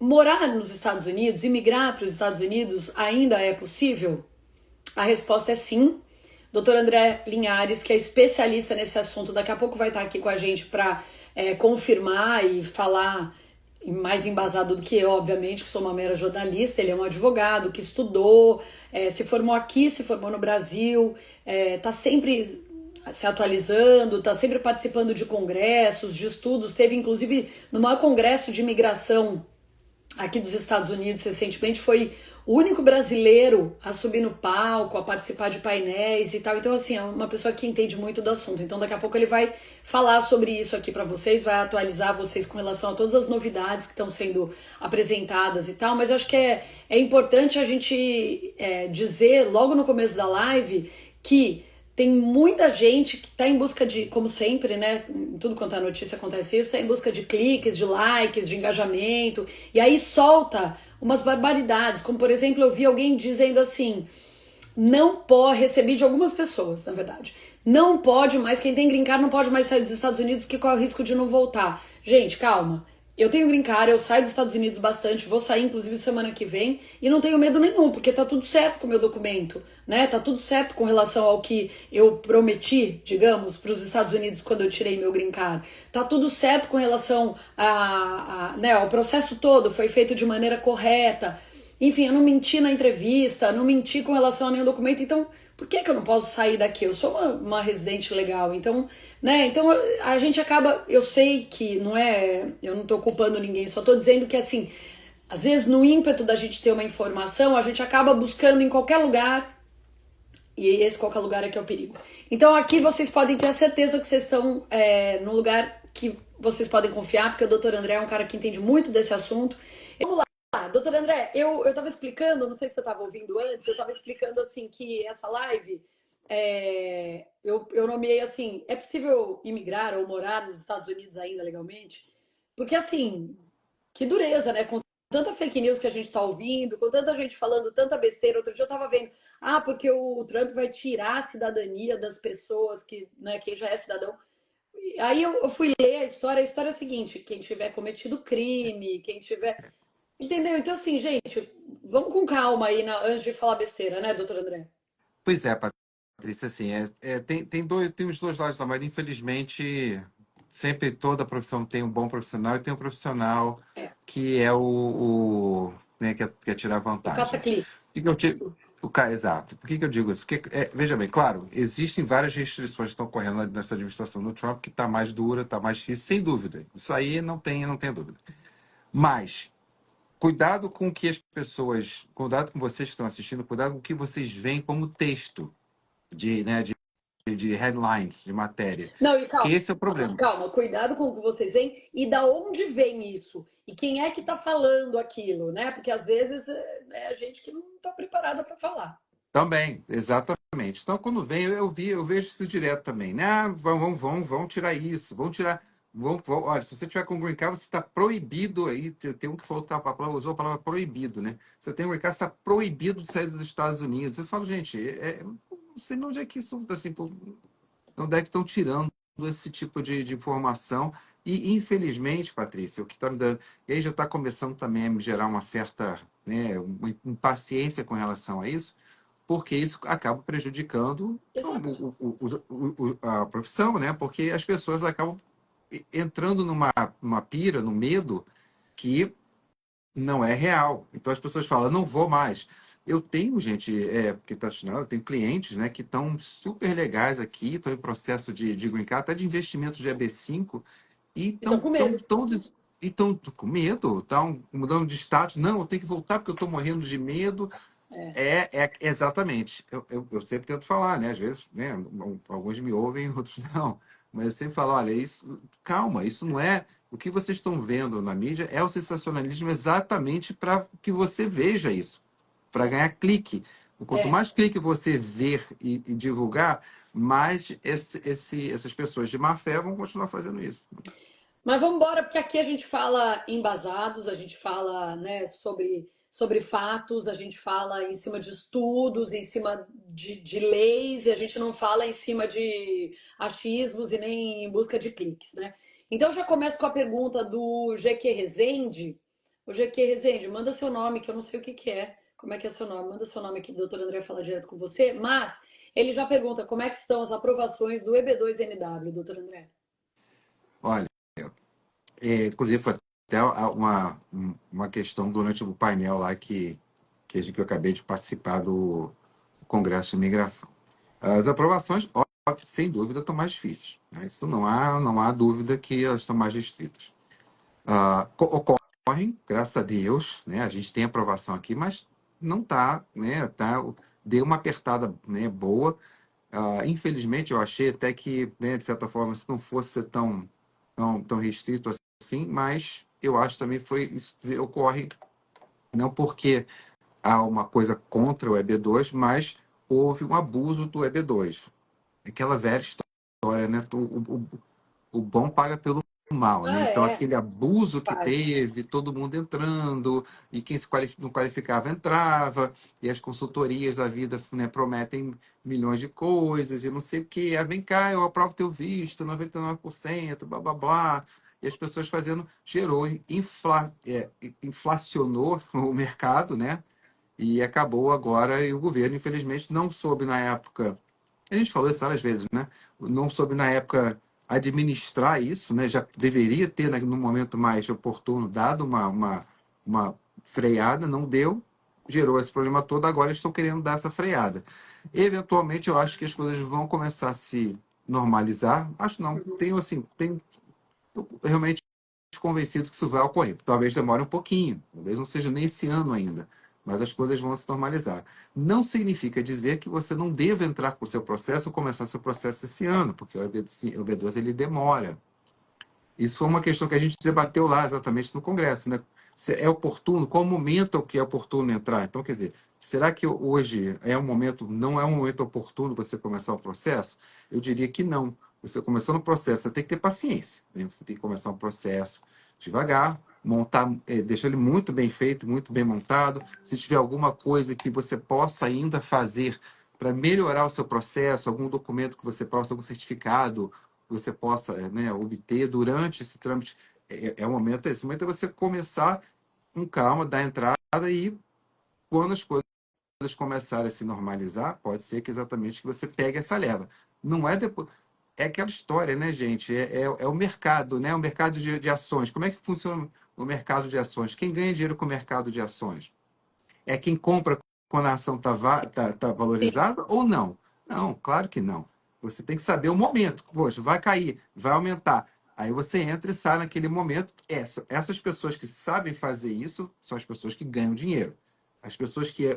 morar nos Estados Unidos, imigrar para os Estados Unidos ainda é possível? A resposta é sim. Dr. André Linhares, que é especialista nesse assunto, daqui a pouco vai estar aqui com a gente para confirmar e falar mais embasado do que eu, obviamente, que sou uma mera jornalista. Ele é um advogado que estudou, se formou aqui, se formou no Brasil, está sempre se atualizando, está sempre participando de congressos, de estudos. Teve, inclusive, no maior congresso de imigração aqui dos Estados Unidos recentemente, foi o único brasileiro a subir no palco, a participar de painéis e tal. Então, assim, é uma pessoa que entende muito do assunto. Então, daqui a pouco ele vai falar sobre isso aqui para vocês, vai atualizar vocês com relação a todas as novidades que estão sendo apresentadas e tal. Mas eu acho que é importante a gente dizer, logo no começo da live, que tem muita gente que está em busca de, como sempre, né? Em tudo quanto é notícia acontece isso, está em busca de cliques, de likes, de engajamento, e aí solta umas barbaridades, como por exemplo, eu vi alguém dizendo assim, não pode, recebi de algumas pessoas, na verdade, não pode mais, quem tem green card não pode mais sair dos Estados Unidos, que corre o risco de não voltar. Gente, calma. Eu tenho green card, eu saio dos Estados Unidos bastante, vou sair inclusive semana que vem e não tenho medo nenhum, porque tá tudo certo com o meu documento, né? Tá tudo certo com relação ao que eu prometi, digamos, para os Estados Unidos quando eu tirei meu green card. Tá tudo certo com relação né, ao processo todo, foi feito de maneira correta. Enfim, eu não menti na entrevista, não menti com relação a nenhum documento, então por que eu não posso sair daqui? Eu sou uma residente legal, então, né? Então a gente acaba, eu sei que não é, eu não tô culpando ninguém, só tô dizendo que assim, às vezes no ímpeto da gente ter uma informação, a gente acaba buscando em qualquer lugar, e esse qualquer lugar é que é o perigo. Então aqui vocês podem ter a certeza que vocês estão num lugar que vocês podem confiar, porque o Dr. André é um cara que entende muito desse assunto. Vamos lá. Doutor André, eu estava explicando, não sei se você estava ouvindo antes, eu estava explicando assim que essa live, eu nomeei assim, é possível imigrar ou morar nos Estados Unidos ainda legalmente? Porque assim, que dureza, né? Com tanta fake news que a gente está ouvindo, com tanta gente falando tanta besteira. Outro dia eu estava vendo, porque o Trump vai tirar a cidadania das pessoas que, né, quem já é cidadão. Aí eu fui ler a história é a seguinte, quem tiver cometido crime, quem tiver... Entendeu? Então, assim, gente, vamos com calma aí antes de falar besteira, né, doutor André? Pois é, Patrícia, assim, tem os dois lados da moeda. Infelizmente, sempre toda profissão tem um bom profissional e tem um profissional É, que é né, quer tirar o vantagem. caça-clique. Por que que eu te, exato. Por que que eu digo isso? Veja bem, claro, existem várias restrições que estão correndo nessa administração do Trump que está mais dura, está mais difícil, sem dúvida. Isso aí não tem dúvida. Mas cuidado com o que as pessoas, cuidado com vocês que estão assistindo, cuidado com o que vocês veem como texto de headlines, de matéria. Não, e Porque calma, esse é o problema. calma, cuidado com o que vocês veem e da onde vem isso. E quem é que tá falando aquilo, né? Porque às vezes é a gente que não tá preparada para falar. Também, exatamente. Então, quando vem, eu vejo isso direto também, né? Ah, vão tirar isso, vão tirar. Olha, se você tiver com green card, você está proibido aí. Tem um que falou, usou a palavra proibido, né? Você tem um green card, você está proibido de sair dos Estados Unidos. Eu falo, gente, não sei onde é que isso, assim, onde é que estão tirando esse tipo de informação. E, infelizmente, Patrícia, o que está me dando. E aí já está começando também a me gerar uma certa, né, uma impaciência com relação a isso, porque isso acaba prejudicando Exato. a profissão, né? Porque as pessoas acabam entrando numa pira, no medo que não é real. Então as pessoas falam, não vou mais. Eu tenho gente que está assistindo, eu tenho clientes, né, que estão super legais aqui, estão em processo de green card, até de investimento de EB5, e Então, estão com medo. com medo, estão mudando de status. Não, eu tenho que voltar porque eu estou morrendo de medo. É. Exatamente. Eu sempre tento falar, né? Às vezes, né, alguns me ouvem, outros não. Mas eu sempre falo, olha, isso, calma, isso não é. O que vocês estão vendo na mídia é o sensacionalismo exatamente para que você veja isso, para ganhar clique. Quanto É. mais clique você ver e divulgar, mais essas pessoas de má fé vão continuar fazendo isso. Mas vamos embora, porque aqui a gente fala embasados, a gente fala, né, sobre fatos, a gente fala em cima de estudos, em cima de leis, e a gente não fala em cima de achismos e nem em busca de cliques, né? Então já começo com a pergunta do GQ Rezende. O GQ Rezende, manda seu nome, que eu não sei o que que é. Como é que é seu nome? Manda seu nome aqui, doutor André fala direto com você. Mas ele já pergunta como é que estão as aprovações do EB2NW, doutor André. Olha, inclusive foi até uma questão durante o painel lá que eu acabei de participar do Congresso de Imigração. As aprovações, ó, sem dúvida, estão mais difíceis, né? Isso não há dúvida que elas estão mais restritas. Ocorrem, graças a Deus, né? A gente tem aprovação aqui, mas não está, né? Deu uma apertada, né, boa. Infelizmente, eu achei até que, né, de certa forma, se não fosse ser tão restrito assim, mas eu acho também isso ocorre não porque há uma coisa contra o EB2, mas houve um abuso do EB2. Aquela velha história, né? O bom paga pelo mal, né? Ah, Então, é. aquele abuso que Faz. teve, todo mundo entrando, e quem não qualificava entrava, e as consultorias da vida, né, prometem milhões de coisas, e não sei o quê. Vem cá, eu aprovo teu visto, 99%, blá, blá, blá. E as pessoas fazendo, inflacionou o mercado, né? E acabou agora, e o governo, infelizmente, não soube na época. A gente falou isso várias vezes, né? Não soube na época administrar isso, né? Já deveria ter, no momento mais oportuno, dado uma freada, não deu, gerou esse problema todo, agora estão querendo dar essa freada. Eventualmente, eu acho que as coisas vão começar a se normalizar. Acho não, tô realmente convencido que isso vai ocorrer. Talvez demore um pouquinho, talvez não seja nem esse ano ainda, mas as coisas vão se normalizar. Não significa dizer que você não deva entrar com o seu processo ou começar seu processo esse ano, porque o EB2 ele demora. Isso foi uma questão que a gente debateu lá exatamente no Congresso, né? Se é oportuno, qual momento que é oportuno entrar? Então, quer dizer, será que hoje não é um momento oportuno você começar o processo? Eu diria que não. Você começando o processo, você tem que ter paciência, né? Você tem que começar um processo devagar, montar, deixar ele muito bem feito, muito bem montado. Se tiver alguma coisa que você possa ainda fazer para melhorar o seu processo, algum documento que você possa, algum certificado, que você possa, né, obter durante esse trâmite, esse momento é você começar com calma, dar entrada e quando as coisas começarem a se normalizar, pode ser que exatamente que você pegue essa leva. Não é depois. É aquela história, né, gente? É o mercado, né? O mercado de ações. Como é que funciona o mercado de ações? Quem ganha dinheiro com o mercado de ações? É quem compra quando a ação tá valorizada ou não? Não, claro que não. Você tem que saber o momento. Poxa, vai cair, vai aumentar. Aí você entra e sai naquele momento. Essas pessoas que sabem fazer isso são as pessoas que ganham dinheiro. As pessoas que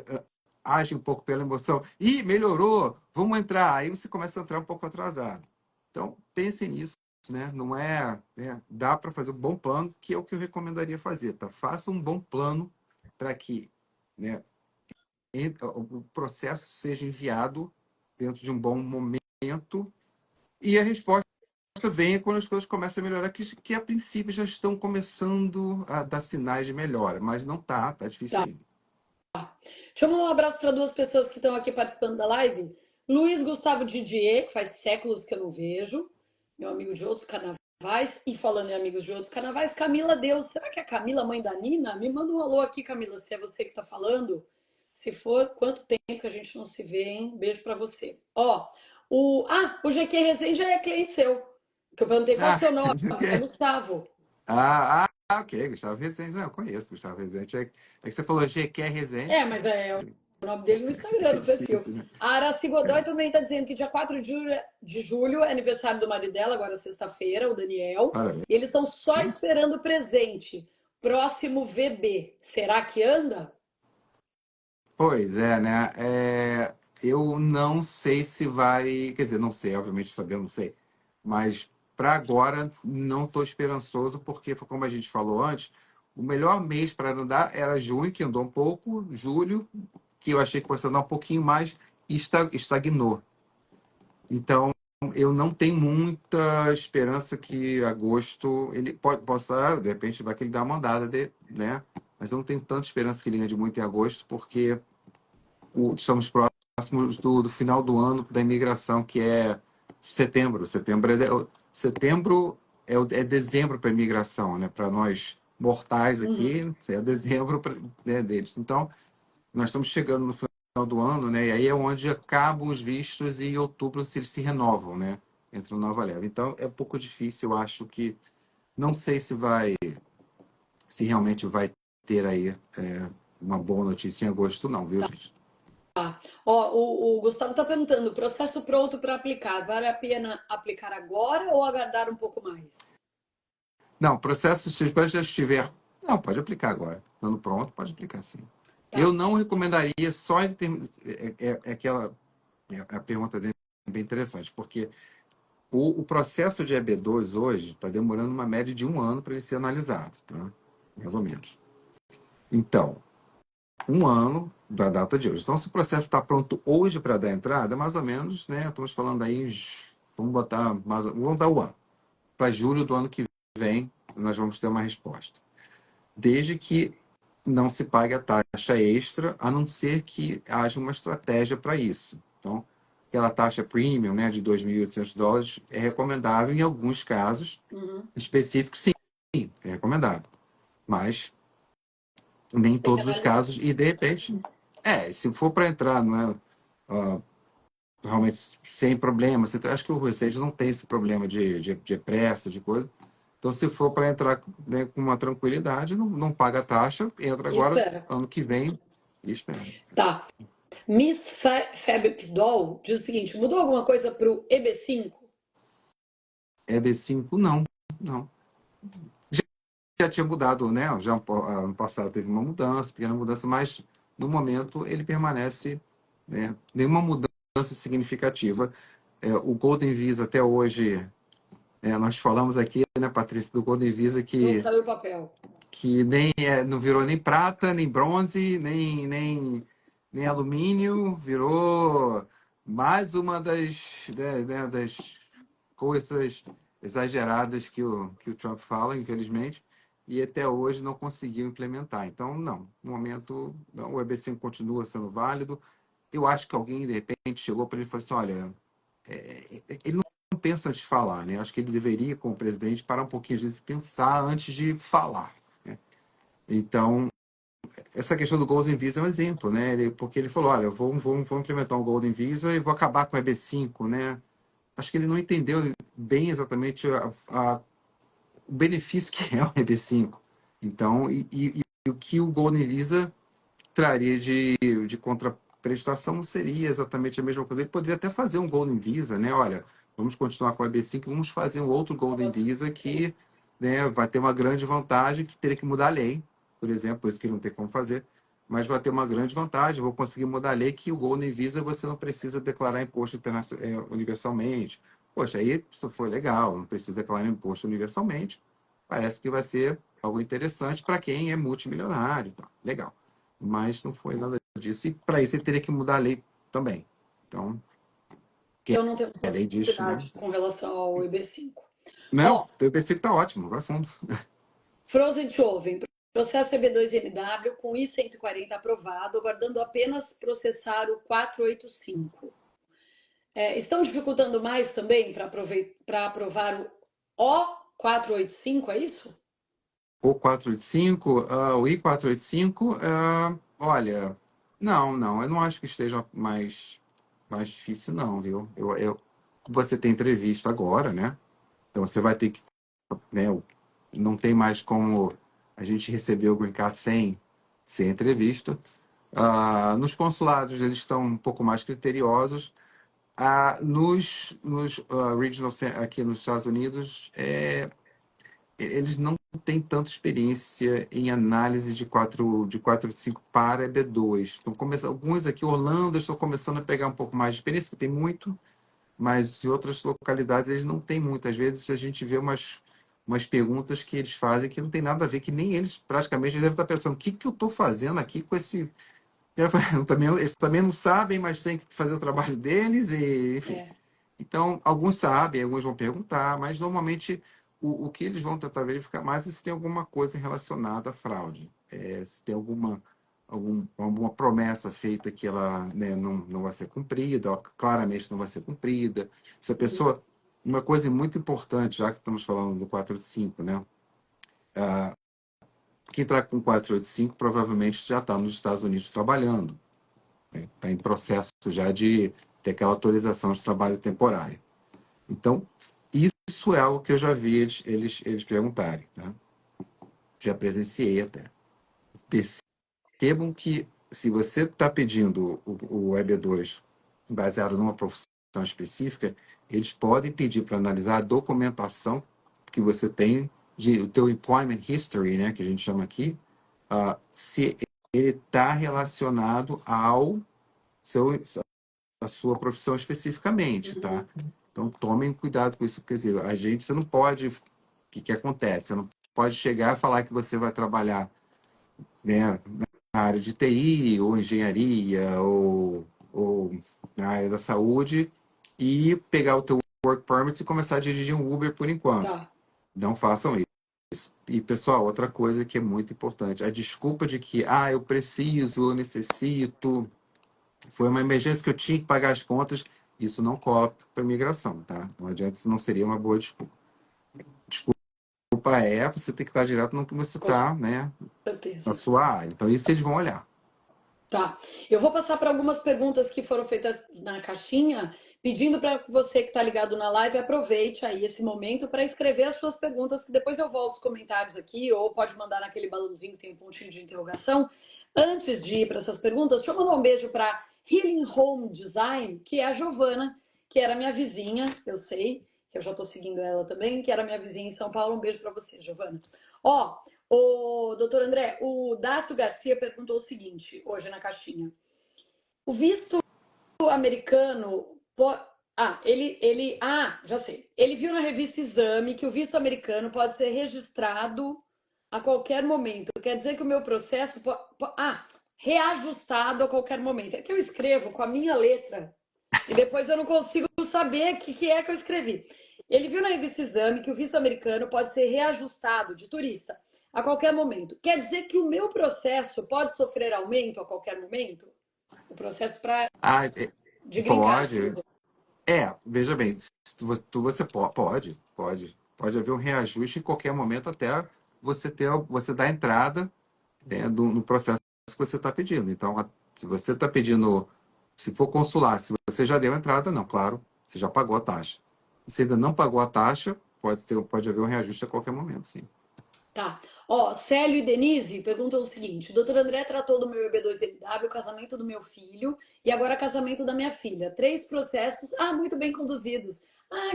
agem um pouco pela emoção. Ih, melhorou, vamos entrar. Aí você começa a entrar um pouco atrasado. Então, pensem nisso, né? Não é, né? Dá para fazer um bom plano, que é o que eu recomendaria fazer, tá? Faça um bom plano para que, né, o processo seja enviado dentro de um bom momento e a resposta venha quando as coisas começam a melhorar, que a princípio já estão começando a dar sinais de melhora, mas não tá difícil Tá. ainda. Deixa eu mandar um abraço para duas pessoas que estão aqui participando da live. Luiz Gustavo Didier, que faz séculos que eu não vejo, meu amigo de outros carnavais. E falando em amigos de outros carnavais, Camila Deus. Será que é a Camila, mãe da Nina? Me manda um alô aqui, Camila, se é você que está falando. Se for, quanto tempo que a gente não se vê, hein? Beijo para você. Ó, o GQ Resende é cliente seu. Que eu perguntei qual é o Ah, seu nome. É Gustavo. ok, Gustavo Rezende, não, eu conheço Gustavo Rezende. É que você falou GQ Rezende, É, mas é o nome dele no Instagram, é no perfil. difícil, né? A Araci Godoy também está dizendo que dia 4 de julho é aniversário do marido dela, agora sexta-feira, o Daniel. Parabéns. E eles estão só esperando o presente. Próximo VB. Será que anda? Pois é, né? Eu não sei se vai. Quer dizer, não sei, obviamente, saber, eu não sei. Mas para agora, não estou esperançoso, porque, como a gente falou antes, o melhor mês para andar era junho, que andou um pouco, julho, que eu achei que fosse andar um pouquinho mais, e estagnou. Então, eu não tenho muita esperança que agosto ele possa, de repente, vai que ele dá uma andada, né? Mas eu não tenho tanta esperança que ele ande muito em agosto, porque estamos próximos do final do ano da imigração, que é setembro. Setembro é dezembro para a imigração, né? Para nós mortais Uhum. aqui, é dezembro, né, deles. Então, nós estamos chegando no final do ano, né? E aí é onde acabam os vistos e em outubro se eles se renovam, né? Entra uma nova leva. Então é um pouco difícil, eu acho que não sei se realmente vai ter aí uma boa notícia em agosto, não, viu, gente? Ó, o Gustavo está perguntando: processo pronto para aplicar, vale a pena aplicar agora ou aguardar um pouco mais? Não, processo, se já estiver. Não, pode aplicar agora. Estando pronto, pode aplicar sim. Eu Tá. não recomendaria só ele ter. É aquela. A pergunta dele é bem interessante, porque o processo de EB2 hoje está demorando uma média de 1 ano para ele ser analisado, tá? Mais ou menos. Então, 1 ano da data de hoje. Então, se o processo está pronto hoje para dar entrada, mais ou menos, né? Estamos falando aí, vamos botar vamos dar o ano. Para julho do ano que vem, nós vamos ter uma resposta. Desde que não se pague a taxa extra, a não ser que haja uma estratégia para isso. Então, aquela taxa premium, né, de US$ 2.800 é recomendável em alguns casos Uhum. específicos, sim, é recomendável. Mas nem em Tem que todos os analisar. casos. E, de repente, se for para entrar, não é, ah, realmente sem problema, acho que o Receita não tem esse problema de pressa, de coisa. Então, se for para entrar, né, com uma tranquilidade, não paga a taxa, entra E agora, espera. ano que vem, e espera. Tá. Miss Fabric Doll diz o seguinte: mudou alguma coisa para o EB5? EB5, não, não. Já tinha mudado, né? Já ano passado teve uma mudança, pequena mudança, mas no momento ele permanece, né? Nenhuma mudança significativa. O Golden Visa até hoje, nós falamos aqui, né, Patrícia, do Golden Visa Não que saiu o papel. nem não virou nem prata, nem bronze, nem alumínio, virou mais uma das coisas exageradas que o Trump fala, infelizmente, e até hoje não conseguiu implementar. Então, não, no momento, não, o EB5 continua sendo válido. Eu acho que alguém, de repente, chegou para ele e falou assim: olha, ele não pensa antes de falar, né? Acho que ele deveria, como presidente, parar um pouquinho às vezes e pensar antes de falar, né? Então, essa questão do Golden Visa é um exemplo, né? Porque ele falou: olha, vou implementar um Golden Visa e vou acabar com o EB5, né? Acho que ele não entendeu bem exatamente o benefício que é o EB5. Então, e o que o Golden Visa traria de contraprestação seria exatamente a mesma coisa. Ele poderia até fazer um Golden Visa, né? Olha, vamos continuar com o EB5, vamos fazer um outro Golden Visa que, né, vai ter uma grande vantagem, que teria que mudar a lei, por exemplo, por isso que ele não tem como fazer, mas vai ter uma grande vantagem, vou conseguir mudar a lei que o Golden Visa você não precisa declarar imposto universalmente. Poxa, aí isso foi legal, não precisa declarar imposto universalmente, parece que vai ser algo interessante para quem é multimilionário. Tá? Legal. Mas não foi nada disso. E para isso ele teria que mudar a lei também. Então, que Eu não tenho a lei diz, né? novidade com relação ao EB5. Não, Ó, eu pensei que tá ótimo, vai fundo. Frozen Choven, processo EB2NW com I-140 aprovado, aguardando apenas processar o 485. Estão dificultando mais também para aprovar o O485, é isso? O 485, o I-485, olha, não, eu não acho que esteja mais difícil, não, viu? Você tem entrevista agora, né? Então você vai ter que, né, não tem mais como a gente receber o Green Card sem entrevista. Nos consulados eles estão um pouco mais criteriosos. Nos regional aqui nos Estados Unidos, eles não têm tanta experiência em análise de 5 para EB2. Então, alguns aqui, Orlando, estão começando a pegar um pouco mais de experiência, porque tem muito, mas em outras localidades eles não têm muito. Às vezes a gente vê umas perguntas que eles fazem que não tem nada a ver, que nem eles praticamente devem estar pensando: o que eu estou fazendo aqui com esse. Eles também não sabem, mas tem que fazer o trabalho deles, e, enfim. É. Então, alguns sabem, alguns vão perguntar, mas normalmente o que eles vão tentar verificar mais é se tem alguma coisa relacionada à fraude. Se tem alguma promessa feita que ela, né, não vai ser cumprida, ó, claramente não vai ser cumprida. Se a Uhum. pessoa. Uma coisa muito importante, já que estamos falando do 485, né? quem está com 485 provavelmente já está nos Estados Unidos trabalhando. Está em processo já de ter aquela autorização de trabalho temporário. Então, isso é algo que eu já vi eles perguntarem. Tá? Já presenciei até. Percebam que se você está pedindo o EB2 baseado numa profissão específica, eles podem pedir para analisar a documentação que você tem, o teu employment history, né, que a gente chama aqui, se ele está relacionado à sua profissão especificamente, tá? Então, tomem cuidado com isso, quer dizer, você não pode, o que acontece? Você não pode chegar e falar que você vai trabalhar, né, na área de TI, ou engenharia, ou na área da saúde, e pegar o teu work permit e começar a dirigir um Uber por enquanto. Tá. Não façam isso. E, pessoal, outra coisa que é muito importante, a desculpa de que, eu preciso, eu necessito, foi uma emergência que eu tinha que pagar as contas, isso não cola para imigração, tá? Não adianta, isso não seria uma boa desculpa. Desculpa você tem que estar direto no que você Com está, né, na certeza. sua área. Então, isso eles vão olhar. Tá. Eu vou passar para algumas perguntas que foram feitas na caixinha, pedindo para que você que está ligado na live aproveite aí esse momento para escrever as suas perguntas, que depois eu volto os comentários aqui, ou pode mandar naquele balãozinho que tem um pontinho de interrogação. Antes de ir para essas perguntas, deixa eu mandar um beijo para Healing Home Design, que é a Giovana, que era minha vizinha, eu sei, que eu já estou seguindo ela também, que era minha vizinha em São Paulo. Um beijo para você, Giovana. Ó, o doutor André, o Dácio Garcia perguntou o seguinte, hoje na caixinha. O visto americano... já sei. Ele viu na revista Exame que o visto americano pode ser registrado a qualquer momento. Quer dizer que o meu processo... reajustado a qualquer momento. É que eu escrevo com a minha letra e depois eu não consigo saber o que é que eu escrevi. Ele viu na revista Exame que o visto americano pode ser reajustado de turista a qualquer momento. Quer dizer que o meu processo pode sofrer aumento a qualquer momento? O processo de green card, por Pode. exemplo. Veja bem, você pode haver um reajuste em qualquer momento até você dar entrada, né, no processo que você está pedindo. Então, se você está pedindo, se for consular, se você já deu entrada, não, claro, você já pagou a taxa. Se ainda não pagou a taxa, pode haver um reajuste a qualquer momento, sim. Tá. Ó, Célio e Denise perguntam o seguinte: o doutor André tratou do meu EB2LW, o casamento do meu filho e agora casamento da minha filha. 3 processos, muito bem conduzidos.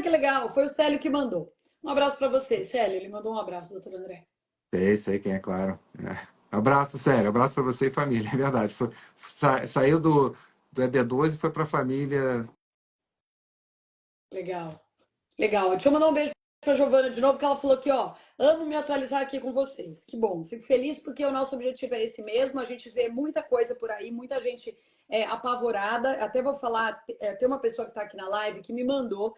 Que legal, foi o Célio que mandou. Um abraço para você, Célio. Ele mandou um abraço, doutor André. Sei quem é, claro. Abraço, sério, abraço para você e família, é verdade. Saiu do EB2 e foi para a família. Legal. Legal. Deixa eu mandar um beijo para a Giovana de novo, que ela falou aqui, ó, amo me atualizar aqui com vocês. Que bom, fico feliz porque o nosso objetivo é esse mesmo. A gente vê muita coisa por aí, muita gente apavorada. Até vou falar, tem uma pessoa que está aqui na live que me mandou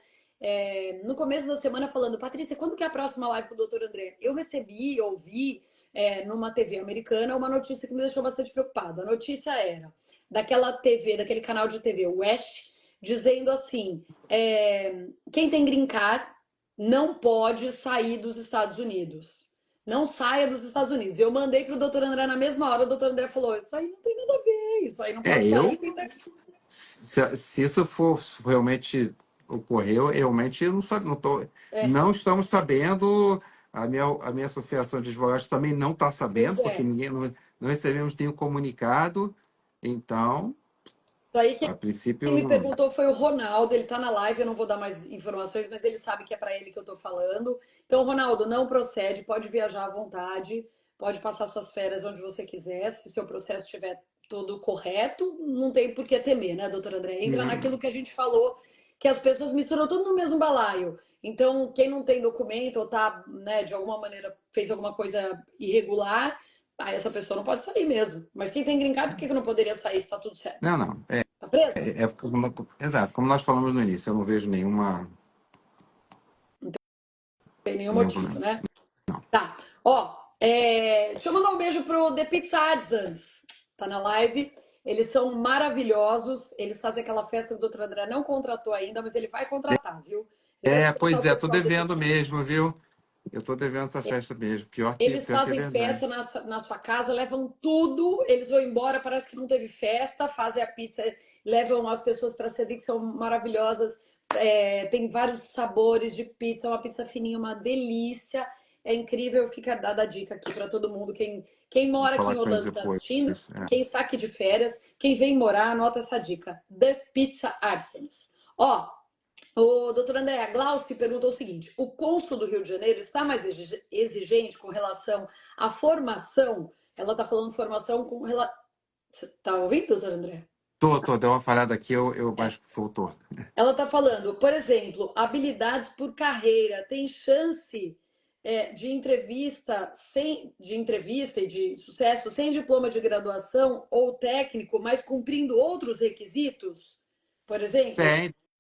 no começo da semana falando: Patrícia, quando que é a próxima live com o doutor André? Eu ouvi numa TV americana uma notícia que me deixou bastante preocupada. A notícia era daquela TV, daquele canal de TV West, dizendo assim: quem tem green card não pode sair dos Estados Unidos. Não saia dos Estados Unidos. Eu mandei para o doutor André na mesma hora, o doutor André falou: isso aí não tem nada a ver, isso aí não pode sair. Se isso for realmente ocorreu, realmente eu não sabe, não estamos sabendo. A minha associação de advogados também não está sabendo, porque ninguém não recebemos nenhum comunicado. Então, Isso aí a princípio, quem me perguntou foi o Ronaldo, ele está na live, eu não vou dar mais informações, mas ele sabe que é para ele que eu estou falando. Então, Ronaldo, não procede, pode viajar à vontade, pode passar suas férias onde você quiser, se o seu processo estiver todo correto, não tem por que temer, né, doutor André? Entra naquilo que a gente falou, que as pessoas misturam tudo no mesmo balaio. Então, quem não tem documento ou tá, né, de alguma maneira fez alguma coisa irregular, essa pessoa não pode sair mesmo. Mas quem tem green card, por que não poderia sair se está tudo certo? não. Tá preso? Exato, como nós falamos no início, eu não vejo nenhuma. Não tem nenhum Nenhum motivo, problema. né? Tá. Ó, deixa eu mandar um beijo pro The Pizza Artisans. Tá na live. Eles são maravilhosos. Eles fazem aquela festa que o doutor André não contratou ainda, mas ele vai contratar, viu? Ele vai contratar Pois o tô pessoal do The devendo Pizza. mesmo, viu? Eu tô devendo essa festa mesmo. Eles Pior que é fazem verdade. festa na sua casa, levam tudo, eles vão embora, parece que não teve festa, fazem a pizza, levam as pessoas para servir, que são maravilhosas. Tem vários sabores de pizza, uma pizza fininha, uma delícia. É incrível, fica dada a dica aqui para todo mundo. Quem Vou mora aqui falar em com eles Orlando está depois. assistindo, É. quem está aqui de férias, quem vem morar, anota essa dica. The Pizza Artisans. Ó, o doutor André, a Glauci perguntou o seguinte: o cônsul do Rio de Janeiro está mais exigente com relação à formação? Ela está falando formação com relação. Você está ouvindo, doutor André? Deu uma falhada aqui, eu acho que voltou. Ela está falando, por exemplo, habilidades por carreira. Tem chance de entrevista e de sucesso sem diploma de graduação ou técnico, mas cumprindo outros requisitos? Por exemplo,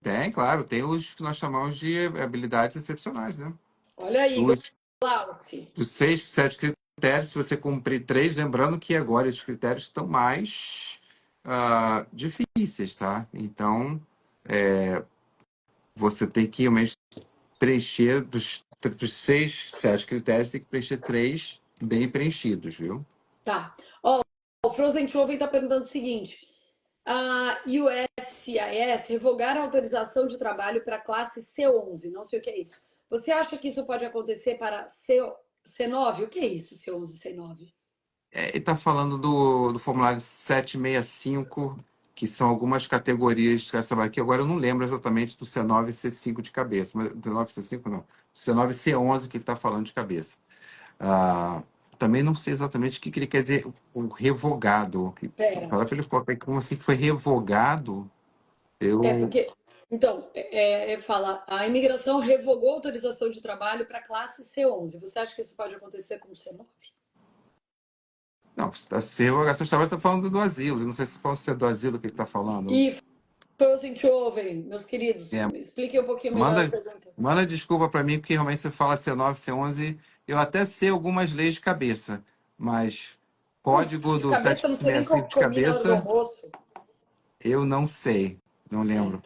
Tem, claro. Tem os que nós chamamos de habilidades excepcionais, né? olha aí, Dos, Glauci. dos 6, 7 critérios, se você cumprir 3, lembrando que agora esses critérios estão mais difíceis, tá? Então, você tem que realmente preencher dos 6, 7 critérios, tem que preencher 3 bem preenchidos, viu? Tá. Ó, o Frozen Choven está perguntando o seguinte: a USCIS revogar a autorização de trabalho para a classe C11. Não sei o que é isso. Você acha que isso pode acontecer para C9? O que é isso, C11 e C9? Ele está falando do formulário 765, que são algumas categorias que essa aqui. Agora eu não lembro exatamente do C9 e C5 de cabeça, mas C9 e C5 não. C9 e C11 que ele está falando de cabeça. Ah, também não sei exatamente o que ele quer dizer, o revogado. Pera. Fala para ele colocar aí como assim que foi revogado. É Eu. porque. Então, fala, a imigração revogou a autorização de trabalho para a classe C11. Você acha que isso pode acontecer com o C9? Não, se revogação de trabalho está falando do asilo. Eu não sei se é do asilo que ele está falando. E Frozen Choven, meus queridos, É, expliquem um pouquinho melhor a Manda, pergunta. manda desculpa para mim, porque realmente você fala C9, C11. Eu até sei algumas leis de cabeça, mas código De do cabeça, não sei nem 765 como de comi na hora do cabeça, almoço. eu não sei. Não lembro.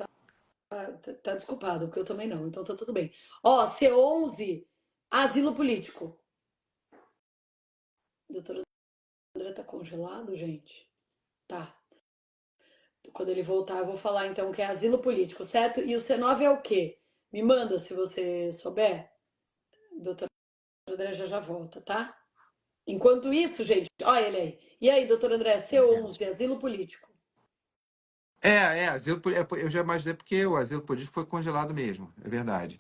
Tá desculpado, porque eu também não, então tá tudo bem. Ó, C11, asilo político. Doutor André tá congelado, gente? Tá. Quando ele voltar, eu vou falar então que é asilo político, certo? E o C9 é o quê? Me manda se você souber. Doutor André já volta, tá? Enquanto isso, gente, olha ele aí. E aí, doutor André, C11, asilo político. Eu já imaginei porque o asilo político foi congelado mesmo, é verdade.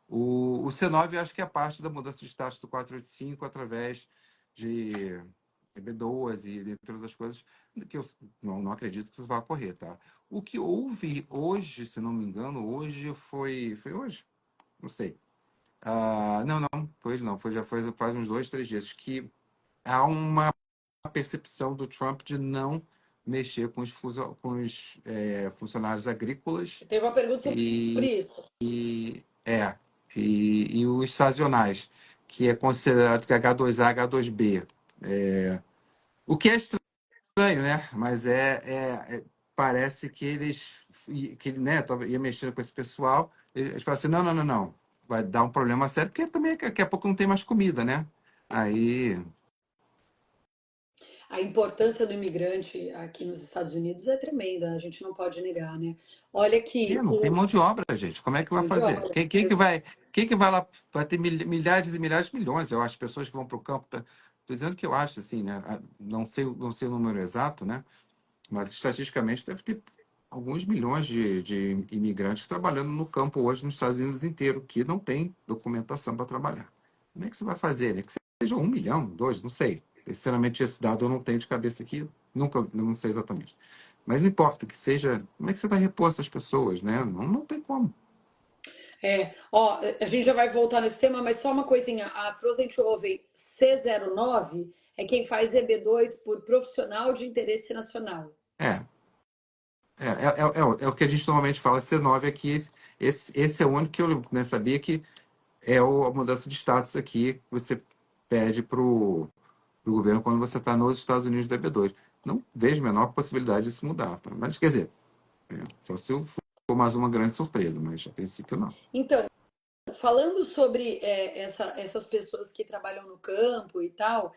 O C9 eu acho que é parte da mudança de status do 485 através de B12 e entre outras coisas, que eu não acredito que isso vá ocorrer, tá? O que houve hoje, se não me engano, hoje foi hoje? Não sei. Não, foi hoje não, já foi faz uns 2, 3 dias, que há uma percepção do Trump de não mexer com os funcionários agrícolas Tem uma pergunta e, sobre isso. e, é, e os sazonais, que é considerado que é H2A, H2B. O que é estranho, né? Mas parece que que ele, né, ia mexendo com esse pessoal, eles falam assim, não, não, não, não, vai dar um problema sério, porque também daqui a pouco não tem mais comida, né? Aí, A importância do imigrante aqui nos Estados Unidos é tremenda, a gente não pode negar, né? Olha que não tem mão de obra, gente. Como é que vai mão de fazer? obra. Quem que vai lá? Vai ter milhares e milhares de milhões, eu acho, pessoas que vão para o campo. Estou dizendo que eu acho, assim, né? Não sei o número exato, né? Mas estatisticamente deve ter alguns milhões de imigrantes trabalhando no campo hoje nos Estados Unidos inteiro, que não tem documentação para trabalhar. Como é que você vai fazer, né? Que seja 1 milhão, dois, não sei. Sinceramente, esse dado eu não tenho de cabeça aqui, nunca, não sei exatamente. Mas não importa que seja, como é que você vai repor essas pessoas, né? Não tem como. Ó, a gente já vai voltar nesse tema, mas só uma coisinha. A Frozen Choven C09 é quem faz EB2 por profissional de interesse nacional. É, é o que a gente normalmente fala, C9 aqui, esse é o único que eu, né, sabia que a mudança de status aqui que você pede para o governo quando você está nos Estados Unidos da EB2. Não vejo a menor possibilidade de se mudar, tá? Mas, quer dizer, só se for mais uma grande surpresa, mas a princípio não. Então, falando sobre essas pessoas que trabalham no campo e tal,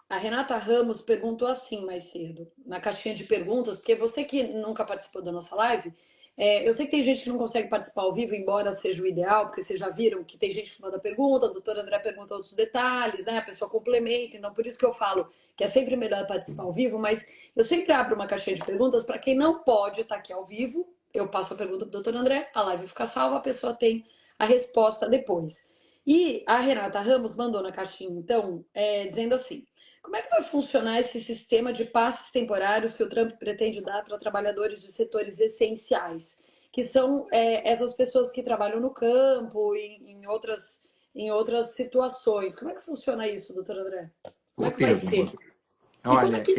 a Renata Ramos perguntou assim mais cedo, na caixinha de perguntas, porque você que nunca participou da nossa live, eu sei que tem gente que não consegue participar ao vivo, embora seja o ideal, porque vocês já viram que tem gente que manda pergunta, a doutora André pergunta outros detalhes, né? A pessoa complementa, então por isso que eu falo que é sempre melhor participar ao vivo, mas eu sempre abro uma caixinha de perguntas para quem não pode estar aqui ao vivo. Eu passo a pergunta para o doutor André, a live fica salva, a pessoa tem a resposta depois. E a Renata Ramos mandou na caixinha, então, dizendo assim: como é que vai funcionar esse sistema de passes temporários que o Trump pretende dar para trabalhadores de setores essenciais, que são essas pessoas que trabalham no campo, em outras situações? Como é que funciona isso, doutor André? Como é Boa que vai ser? pergunta. E como é Olha, que.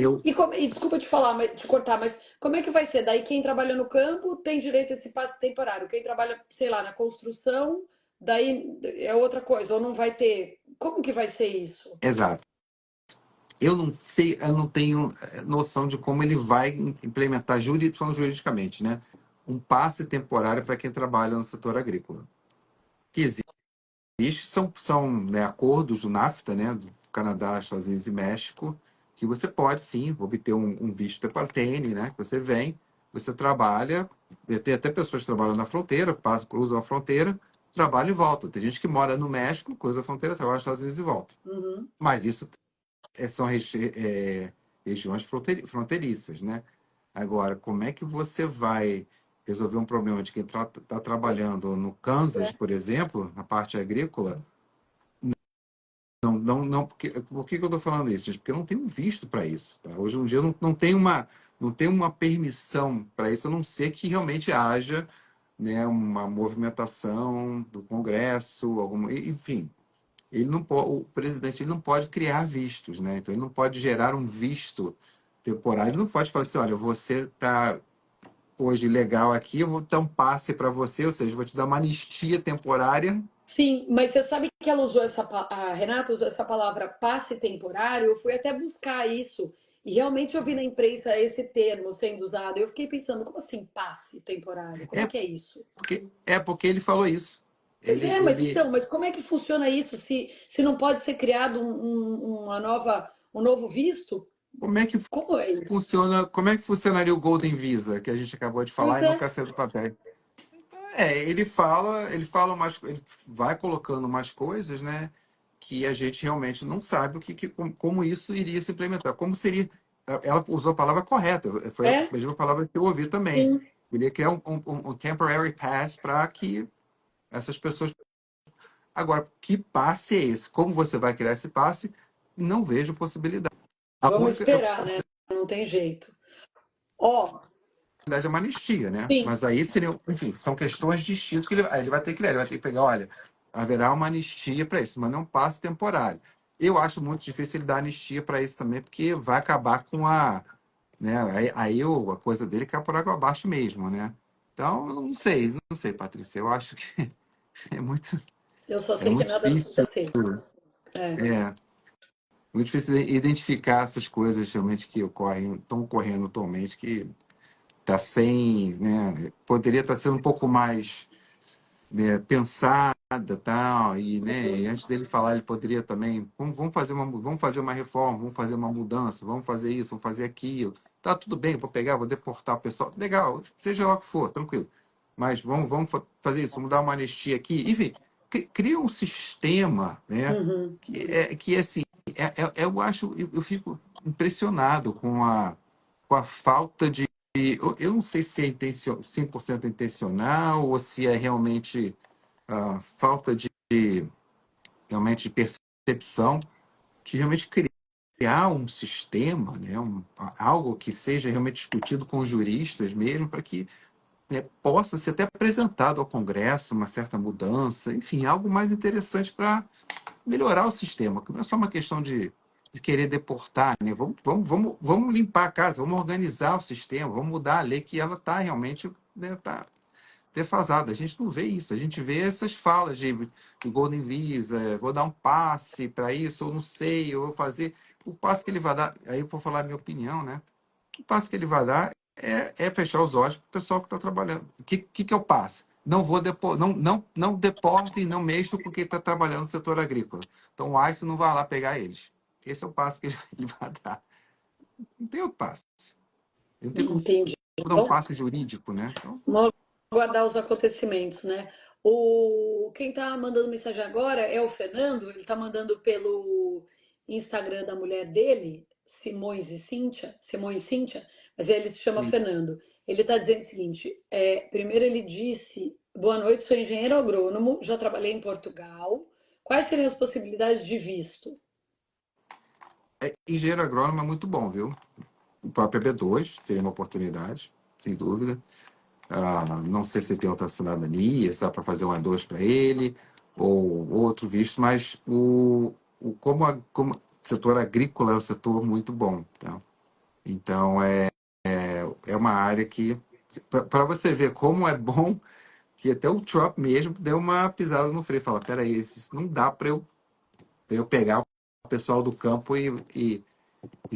E desculpa te falar, te cortar, mas como é que vai ser? Daí quem trabalha no campo tem direito a esse passe temporário. Quem trabalha, sei lá, na construção, daí é outra coisa, ou não vai ter. Como que vai ser isso? exato. Eu não sei, eu não tenho noção de como ele vai implementar falando juridicamente, né? Um passe temporário para quem trabalha no setor agrícola. Que existe são né, acordos do NAFTA, né, do Canadá, Estados Unidos e México, que você pode sim obter um visto temporâneo, né, que você vem, você trabalha, tem até pessoas que trabalham na fronteira, cruzam a fronteira, trabalham e voltam. Tem gente que mora no México, cruza a fronteira, trabalha nos Estados Unidos e volta. Uhum. Mas isso são regiões fronteiriças, né? Agora, como é que você vai resolver um problema de quem está trabalhando no Kansas, por exemplo, na parte agrícola? Não, por que eu estou falando isso, gente? Porque eu não tenho visto para isso. Tá? Hoje em dia não tem uma permissão para isso, a não ser que realmente haja, né, uma movimentação do Congresso, enfim. O presidente ele não pode criar vistos, né? Então ele não pode gerar um visto temporário. Ele não pode falar assim, olha, você está hoje legal aqui, eu vou dar um passe para você, ou seja, eu vou te dar uma anistia temporária. Sim, mas você sabe que ela usou a Renata usou essa palavra passe temporário, eu fui até buscar isso, e realmente eu vi na imprensa esse termo sendo usado. Eu fiquei pensando, como assim passe temporário? Como é É que é isso? porque ele falou isso. Pois Ele, é, mas ele, então, mas como é que funciona isso se não pode ser criado um novo visto? como é que Como é isso? funciona, como é que funcionaria o Golden Visa, que a gente acabou de falar Pois e é, nunca saiu do papel? Ele fala umas, ele vai colocando umas coisas, né, que a gente realmente não sabe como isso iria se implementar, como seria. Ela usou a palavra correta, foi a é, mesma palavra que eu ouvi também. sim. Queria criar um temporary pass para que essas pessoas. Agora, que passe é esse? Como você vai criar esse passe? Não vejo possibilidade. A Vamos única esperar, né? Não tem jeito. Ó, possibilidade é uma anistia, né? sim. Mas aí seriam, enfim, são questões distintas que aí ele vai ter que ler, ele vai ter que pegar, olha, haverá uma anistia para isso, mas não um passe temporário. Eu acho muito difícil ele dar anistia para isso também, porque vai acabar com né? A coisa dele cai por água abaixo mesmo, né? Então, eu não sei, Patrícia. Eu acho que é muito, Eu só é sei que muito nada vai difícil, acontecer. É. é, muito difícil identificar essas coisas realmente que estão ocorrendo atualmente, que tá sem, né? Poderia estar sendo um pouco mais, né, pensada, tal, e, né, e antes dele falar, ele poderia também, vamos fazer uma reforma, vamos fazer uma mudança, vamos fazer isso, vamos fazer aquilo. Tá tudo bem, vou pegar, vou deportar o pessoal. Legal, seja lá o que for, tranquilo. Mas fazer isso, vamos dar uma anistia aqui. Enfim, cria um sistema, né, Uhum. que assim, eu acho, eu fico impressionado com a falta de. Eu não sei se é 100% intencional ou se é realmente falta de realmente de percepção de realmente criar um sistema, né, algo que seja realmente discutido com os juristas mesmo, para que, né, possa ser até apresentado ao Congresso uma certa mudança, enfim, algo mais interessante para melhorar o sistema, que não é só uma questão de querer deportar, né? Vamos limpar a casa, vamos organizar o sistema, vamos mudar a lei que ela está realmente, né, tá defasada. A gente não vê isso, a gente vê essas falas de Golden Visa, vou dar um passe para isso, ou não sei, eu vou fazer. O passe que ele vai dar, aí eu vou falar a minha opinião, né? O passe que ele vai dar é fechar os olhos para o pessoal que está trabalhando. Que é o passe? não vou não deporto e não mexo porque está trabalhando no setor agrícola. Então o ICE não vai lá pegar eles. Esse é o passo que ele vai dar. Não tem outro passo. Não tem como Entendi. dar um Então, passo jurídico, né? Então, vamos aguardar os acontecimentos, né? Quem tá mandando mensagem agora é o Fernando, ele tá mandando pelo Instagram da mulher dele, Simões e Cíntia, mas ele se chama Fernando. Ele tá dizendo o seguinte: primeiro ele disse: boa noite, sou engenheiro agrônomo, já trabalhei em Portugal. Quais seriam as possibilidades de visto? engenheiro agrônomo é muito bom, viu? O próprio EB2 seria uma oportunidade, sem dúvida. Não sei se tem outra cidadania, se dá para fazer um E2 para ele, ou outro visto, mas como o setor agrícola é um setor muito bom. Tá? Então, é uma área que, para você ver como é bom, que até o Trump mesmo deu uma pisada no freio. Fala, peraí, isso não dá para eu pegar o pessoal do campo e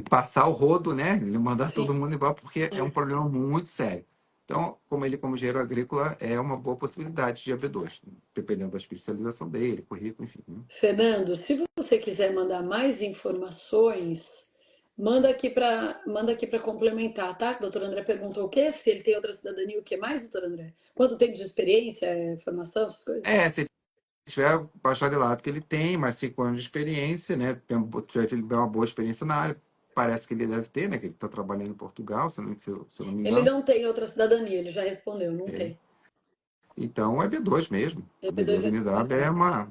passar o rodo, né? Ele mandar Sim. todo mundo embora, porque é um problema muito sério. Então, como engenheiro agrícola, é uma boa possibilidade de AB2, né? Dependendo da especialização dele, currículo, enfim. Né? Fernando, se você quiser mandar mais informações, manda aqui para complementar, tá? O doutor André perguntou o quê? Se ele tem outra cidadania, o que mais, doutor André? Quanto tempo de experiência, formação, essas coisas? Se ele tiver o bacharelado que ele tem, mais 5 anos de experiência, né? Tiver uma boa experiência na área, parece que ele deve ter, né? Que ele está trabalhando em Portugal, se eu não me Ele engano. não tem outra cidadania, ele já respondeu, não É. tem. Então, é B2 mesmo. EB2 B2 é NW é bacana. uma...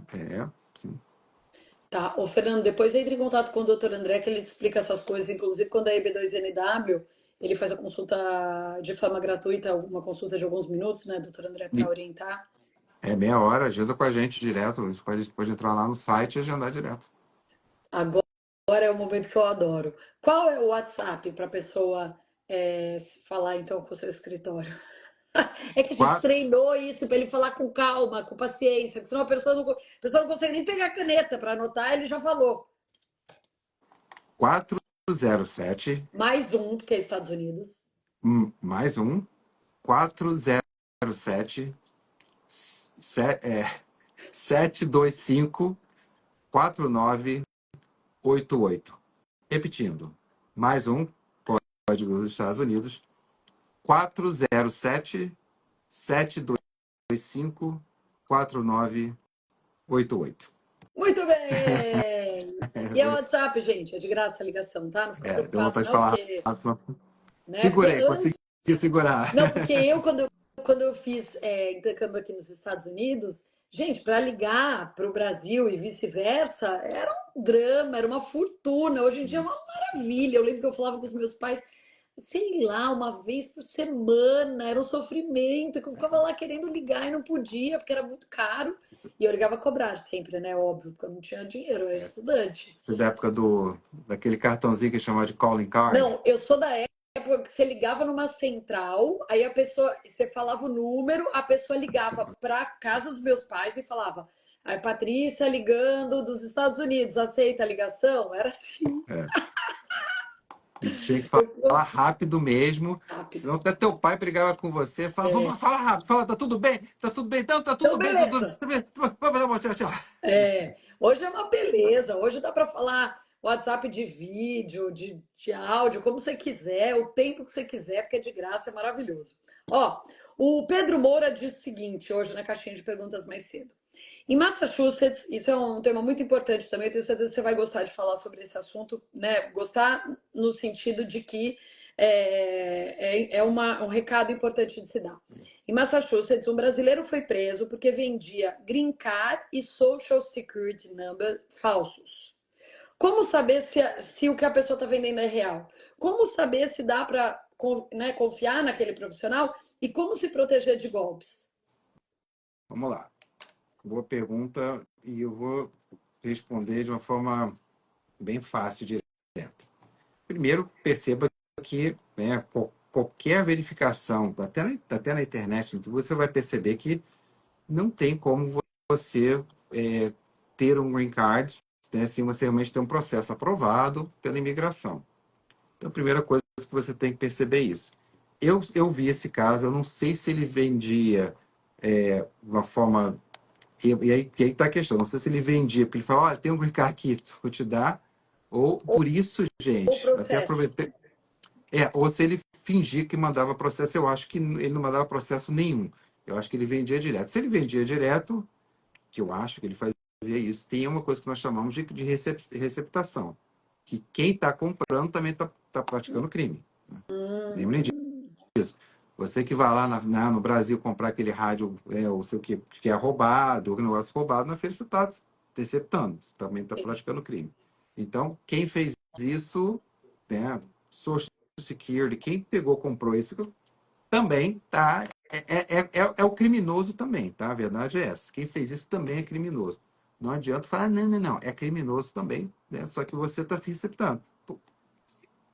sim. Tá, ô Fernando, depois entre em contato com o doutor André, que ele te explica essas coisas, inclusive quando é EB2NW, ele faz a consulta de forma gratuita, uma consulta de alguns minutos, né, doutor André, para orientar. É meia hora, agenda com a gente direto. A gente pode entrar lá no site e agendar direto. Agora é o momento que eu adoro. Qual é o WhatsApp para a pessoa se falar então com o seu escritório? É que a gente Quatro- treinou isso para ele falar com calma, com paciência, porque senão a pessoa não consegue nem pegar a caneta para anotar, ele já falou. 407, Mais um, porque é Estados Unidos. mais um, 407, 725, 4988. Repetindo, mais um, código dos Estados Unidos, 407, 725, 4988. Muito bem! E é o WhatsApp, gente, é de graça a ligação, tá? Não fica Deu preocupado, vontade de não, falar porque, rápido. né? Porque Segurei, consegui segurar. não, porque quando eu fiz intercâmbio aqui nos Estados Unidos, gente, para ligar para o Brasil e vice-versa, era um drama, era uma fortuna. Hoje em dia é uma maravilha. Eu lembro que eu falava com os meus pais, sei lá, uma vez por semana, era um sofrimento, que eu ficava lá querendo ligar e não podia, porque era muito caro. E eu ligava a cobrar sempre, né? Óbvio, porque eu não tinha dinheiro, eu era estudante. Da época daquele cartãozinho que chamava de calling card. Não, eu sou da época que você ligava numa central, aí a pessoa, você falava o número, a pessoa ligava para casa dos meus pais e falava: "Aí, Patrícia ligando dos Estados Unidos, aceita a ligação?" Era assim, É. E tinha que eu falar rápido mesmo, rápido. senão até teu pai brigava com você. Fala, vamos lá, É. fala rápido, fala, tá tudo bem? Tá tudo bem? Não, tá Então, tudo bem, tudo beleza. bem. Vamos, tchau, tchau. Hoje é uma beleza. Hoje dá para falar WhatsApp de vídeo, de áudio, como você quiser, o tempo que você quiser, porque é de graça, é maravilhoso. Ó, o Pedro Moura disse o seguinte hoje na caixinha de perguntas mais cedo. Em Massachusetts, isso é um tema muito importante também, eu tenho certeza que você vai gostar de falar sobre esse assunto, né? Gostar no sentido de que um recado importante de se dar. Em Massachusetts, um brasileiro foi preso porque vendia green card e social security number falsos. Como saber se o que a pessoa está vendendo é real? Como saber se dá para confiar naquele profissional? E como se proteger de golpes? Vamos lá. Boa pergunta e eu vou responder de uma forma bem fácil e direta. Primeiro, perceba que, né, qualquer verificação, até na internet, você vai perceber que não tem como você ter um green card, né, se você realmente tem um processo aprovado pela imigração. Então, a primeira coisa que você tem que perceber é isso. Eu vi esse caso, eu não sei se ele vendia uma forma. E aí tá a questão. Não sei se ele vendia, porque ele fala: olha, tem um green card aqui, vou te dar. Ou por isso, O gente, até processo. aproveitei. Ou se ele fingia que mandava processo, eu acho que ele não mandava processo nenhum. Eu acho que ele vendia direto. Se ele vendia direto, que eu acho que ele fazia isso, tem uma coisa que nós chamamos de receptação. Que quem está comprando também está praticando crime. Lembrem Hum, disso. Você que vai lá no Brasil comprar aquele rádio, o seu que é roubado, o negócio roubado, na feira você está interceptando, você também está sim. praticando crime. Então, quem fez isso, né, Social Security, quem pegou, comprou isso, também tá. É o criminoso também, tá? A verdade é essa. Quem fez isso também é criminoso. Não adianta falar, não, não, não, é criminoso também, né? Só que você está se receptando.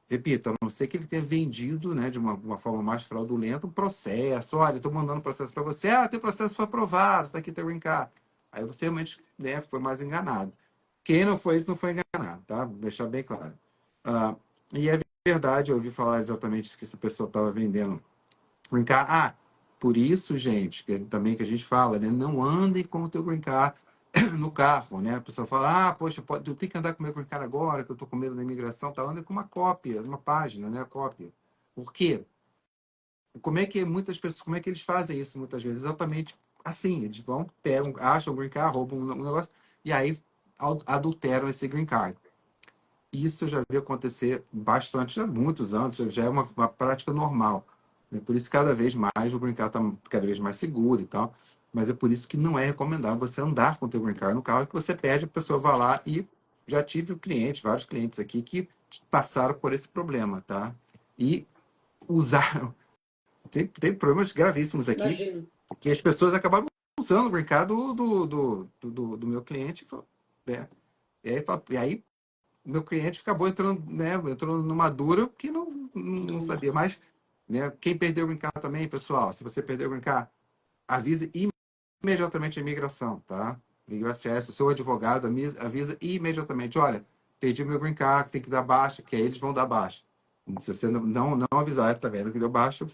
Repito, a não ser que ele tenha vendido, né, de uma forma mais fraudulenta um processo. Olha, estou mandando um processo para você. Ah, teu processo foi aprovado, está aqui teu green card. Aí você realmente, né, foi mais enganado. Quem não foi isso não foi enganado, tá? Vou deixar bem claro. Ah, e é verdade, eu ouvi falar exatamente que essa pessoa estava vendendo green card. Ah, por isso, gente, também que a gente fala, né? Não andem com o teu green card no carro, né? A pessoa fala, poxa, eu tenho que andar com o meu green card agora, que eu estou com medo da imigração, tá? Anda com uma cópia, uma página, né? Cópia. Por quê? Como é que muitas pessoas, como é que eles fazem isso muitas vezes? Exatamente assim, eles vão, pegam, acham o green card, roubam um negócio, e aí adulteram esse green card. Isso eu já vi acontecer bastante, há muitos anos, já é uma prática normal. Né? Por isso, cada vez mais, o green card está cada vez mais seguro e tal. Mas é por isso que não é recomendável você andar com o teu green card no carro, que você pede, a pessoa vai lá e já tive vários clientes aqui que passaram por esse problema, tá? E usaram. Tem problemas gravíssimos aqui, Imagino. que as pessoas acabaram usando o green card do meu cliente, né? E aí meu cliente acabou entrando, né, entrou numa dura que não sabia Nossa. mais. Né? Quem perdeu o green card também, pessoal, se você perdeu o green card, avise imediatamente a imigração, tá? E o USCIS, o seu advogado avisa imediatamente, olha, perdi o meu green card, tem que dar baixa, que aí eles vão dar baixa. Se você não avisar, tá vendo que deu baixa,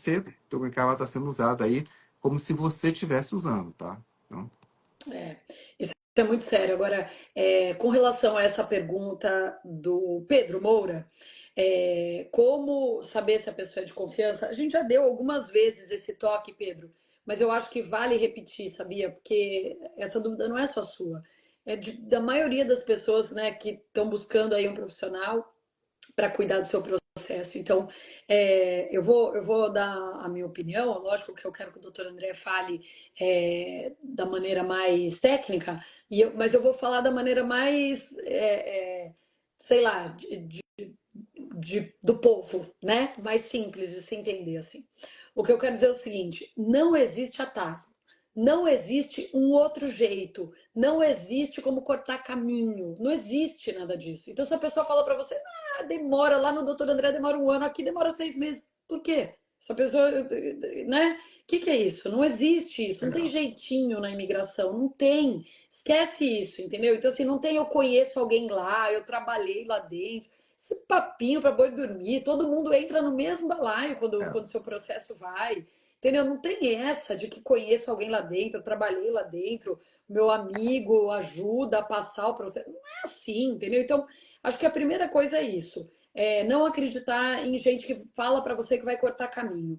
teu green card vai estar sendo usado aí como se você estivesse usando, tá? Então, É, isso é muito sério. Agora, com relação a essa pergunta do Pedro Moura, como saber se a pessoa é de confiança? A gente já deu algumas vezes esse toque, Pedro, mas eu acho que vale repetir, sabia? Porque essa dúvida não é só sua, da maioria das pessoas, né, que estão buscando aí um profissional para cuidar do seu processo. Então, eu vou dar a minha opinião, lógico que eu quero que o doutor André fale da maneira mais técnica, mas eu vou falar da maneira mais, sei lá, do povo, né? Mais simples de se entender assim. O que eu quero dizer é o seguinte: não existe atalho. Não existe um outro jeito, não existe como cortar caminho, não existe nada disso. Então, se a pessoa fala para você, demora lá no doutor André, demora um ano, aqui demora 6 meses. Por quê? Essa pessoa, né? O que é isso? Não existe isso, não tem legal. jeitinho na imigração, não tem. Esquece isso, entendeu? Então, assim, não tem eu conheço alguém lá, eu trabalhei lá dentro. Esse papinho para boi dormir, todo mundo entra no mesmo balaio quando seu processo vai. Entendeu? Não tem essa de que conheço alguém lá dentro, trabalhei lá dentro, meu amigo ajuda a passar o processo. Não é assim, entendeu? Então, acho que a primeira coisa é isso. Não acreditar em gente que fala para você que vai cortar caminho.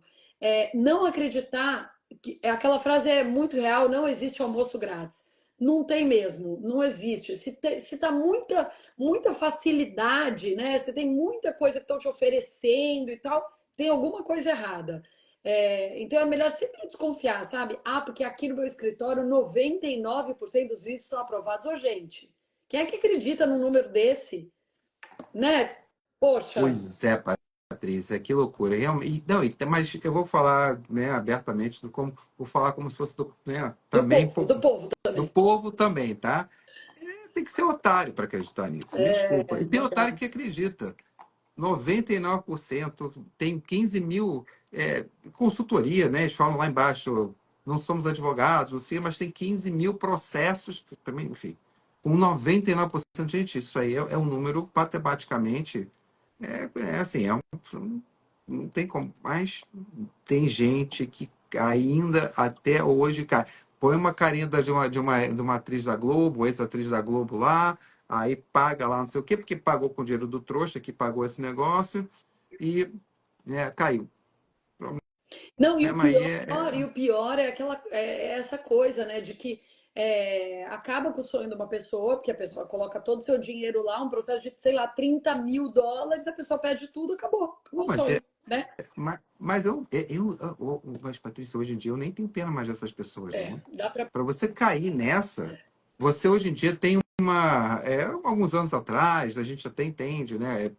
Não acreditar que aquela frase é muito real, não existe almoço grátis. Não tem mesmo, não existe. Se tá muita facilidade, né? Você tem muita coisa que estão te oferecendo e tal, tem alguma coisa errada. Então é melhor sempre desconfiar, sabe? Porque aqui no meu escritório 99% dos vídeos são aprovados. Ô, gente, quem é que acredita num número desse? Né? Poxa, Pois é, Patrícia, que loucura. Não, mas eu vou falar, né, abertamente, vou falar como se fosse né, também do povo do também. povo também, tá? Tem que ser otário para acreditar nisso, me desculpa. E tem otário Legal. que acredita. 99% tem 15 mil consultoria, né? Eles falam lá embaixo, não somos advogados, não sei, mas tem 15 mil processos também, enfim. Com 99%, gente, isso aí é um número matematicamente, assim, não tem como. Mas tem gente que ainda até hoje, cara, põe uma carinha de uma atriz da Globo, ex-atriz da Globo lá, aí paga lá não sei o quê, porque pagou com o dinheiro do trouxa que pagou esse negócio e caiu. Não, Né, mas aí e o pior é essa coisa, né, de que acaba com o sonho de uma pessoa, porque a pessoa coloca todo o seu dinheiro lá, um processo de, sei lá, US$ 30.000, a pessoa perde tudo, acabou o mas sonho, né? mas, Patrícia, hoje em dia eu nem tenho pena mais dessas pessoas, não. Dá pra. Para você cair nessa, você hoje em dia tem alguns anos atrás, a gente até entende, né?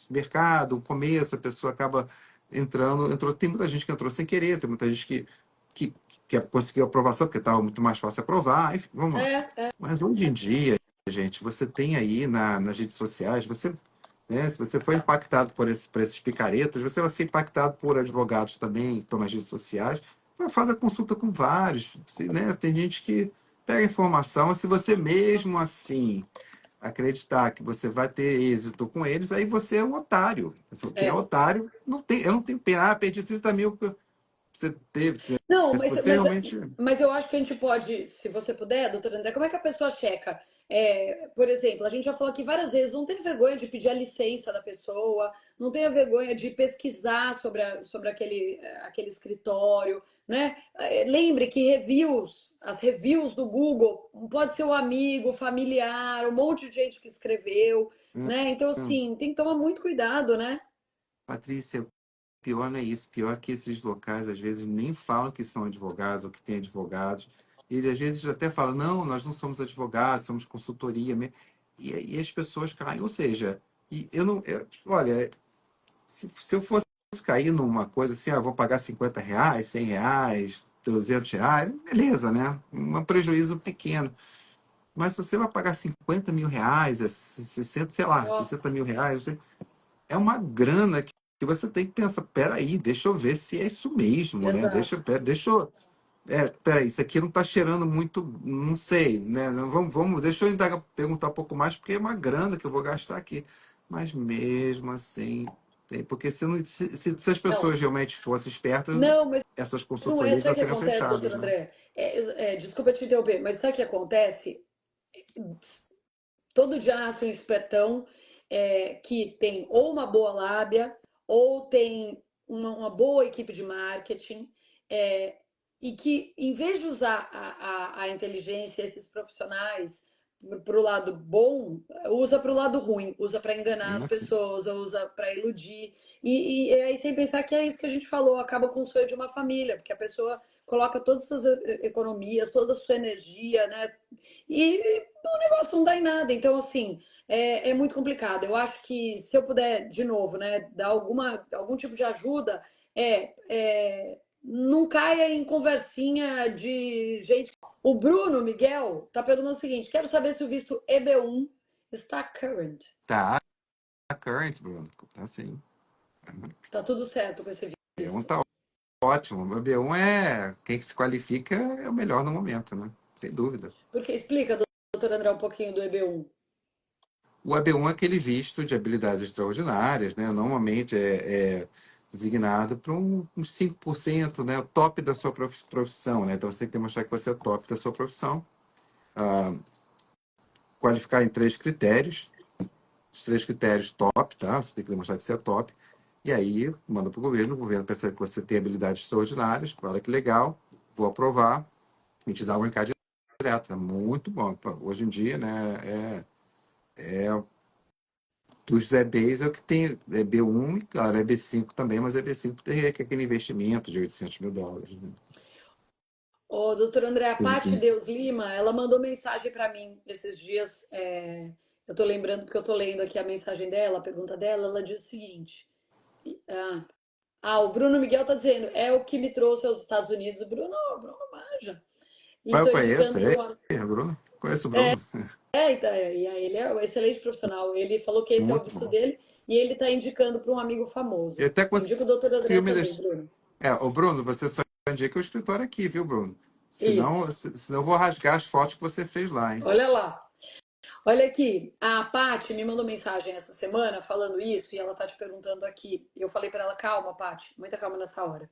Mercado, o começo, a pessoa acaba entrou, tem muita gente que entrou sem querer, tem muita gente que, que conseguiu aprovação, porque estava muito mais fácil aprovar, enfim, vamos lá. É. Mas hoje em dia, gente, você tem aí nas redes sociais, se você for impactado por esses picaretas, você vai ser impactado por advogados também que estão nas redes sociais. Faz a consulta com vários. Né? Tem gente que pega informação, se você mesmo assim acreditar que você vai ter êxito com eles, aí você é um otário. Quem é É. otário, eu não tenho pena. Perdi 30 mil porque você teve. Não, Se você realmente. mas eu acho que a gente pode, se você puder, doutor André, como é que a pessoa checa? Por exemplo, a gente já falou aqui várias vezes, não tenha vergonha de pedir a licença da pessoa, não tenha vergonha de pesquisar sobre aquele escritório, né? Lembre que as reviews do Google, pode ser um amigo, familiar, um monte de gente que escreveu, né? Então, assim, tem que tomar muito cuidado, né? Patrícia, pior não é isso. Pior é que esses locais, às vezes, nem falam que são advogados ou que têm advogados. E, às vezes, até falam, não, nós não somos advogados, somos consultoria mesmo. E as pessoas caem. Ou seja, e eu não... olha, se eu fosse cair numa coisa assim, eu vou pagar R$ 50, R$ 100, R$ 200, beleza, né? Um prejuízo pequeno. Mas se você vai pagar R$ 50.000, 60, sei lá, Nossa, R$ 60.000, é uma grana que você tem que pensar, peraí, deixa eu ver se é isso mesmo, né? exato. Peraí, isso aqui não está cheirando muito, não sei, né? Deixa eu perguntar um pouco mais, porque é uma grana que eu vou gastar aqui. Mas mesmo assim, porque se as Não, pessoas realmente fossem espertas, não, mas essas não é, consultorias sabe já o que teriam acontece, fechadas, doutor né? André? Desculpa te interromper, mas sabe o que acontece? Todo dia nasce um espertão que tem ou uma boa lábia, ou tem uma boa equipe de marketing, é, e que, em vez de usar a inteligência, esses profissionais, para o lado bom, usa para o lado ruim, usa para enganar as Assim, pessoas, ou usa para iludir. E aí, sem pensar que é isso que a gente falou, acaba com o sonho de uma família, porque a pessoa coloca todas as suas economias, toda a sua energia, né? E o negócio não dá em nada. Então, assim, é muito complicado. Eu acho que se eu puder, de novo, né, dar algum tipo de ajuda, não caia em conversinha de gente. O Bruno Miguel tá perguntando o seguinte: quero saber se o visto EB1 está current. tá current, Bruno. Tá sim. Tá tudo certo com esse B1 visto. tá ótimo. O B1 quem se qualifica é o melhor no momento, né? Sem dúvida. Porque explica, doutor André, um pouquinho do EB1. O AB1 é aquele visto de habilidades extraordinárias, né? Normalmente é designado para uns 5%, né? O top da sua profissão, né? Então você tem que demonstrar que você é o top da sua profissão. Qualificar em 3 critérios. Os 3 critérios top, tá? Você tem que demonstrar que você é top. E aí manda para o governo percebe que você tem habilidades extraordinárias, fala que legal, vou aprovar e te dá um encade direto. É muito bom. Hoje em dia, né? Dos EBs é o que tem, é B1 e, claro, é B5 também, mas é B5 tem aquele investimento de US$ 800.000, né? Ô, doutor André, a Paty 15. Deus Lima, ela mandou mensagem para mim esses dias. Eu tô lembrando porque eu tô lendo aqui a mensagem dela, a pergunta dela. Ela diz o seguinte: ah, o Bruno Miguel tá dizendo, é o que me trouxe aos Estados Unidos. Bruno manja. E Eu tô conheço, indicando para um. Bruno? Conheço o Bruno. Então, e aí ele é um excelente profissional. Ele falou que esse é o Muito visto bom. dele e ele tá indicando para um amigo Ele famoso. até Indica o doutor André conseguiu me também, deixar. Bruno. Ô Bruno, você só indica o escritório aqui, viu, Bruno? Isso. Senão eu vou rasgar as fotos que você fez lá, hein? Olha lá. Olha aqui, a Paty me mandou mensagem essa semana falando isso e ela tá te perguntando aqui. Eu falei para ela, calma, Paty, muita calma nessa hora.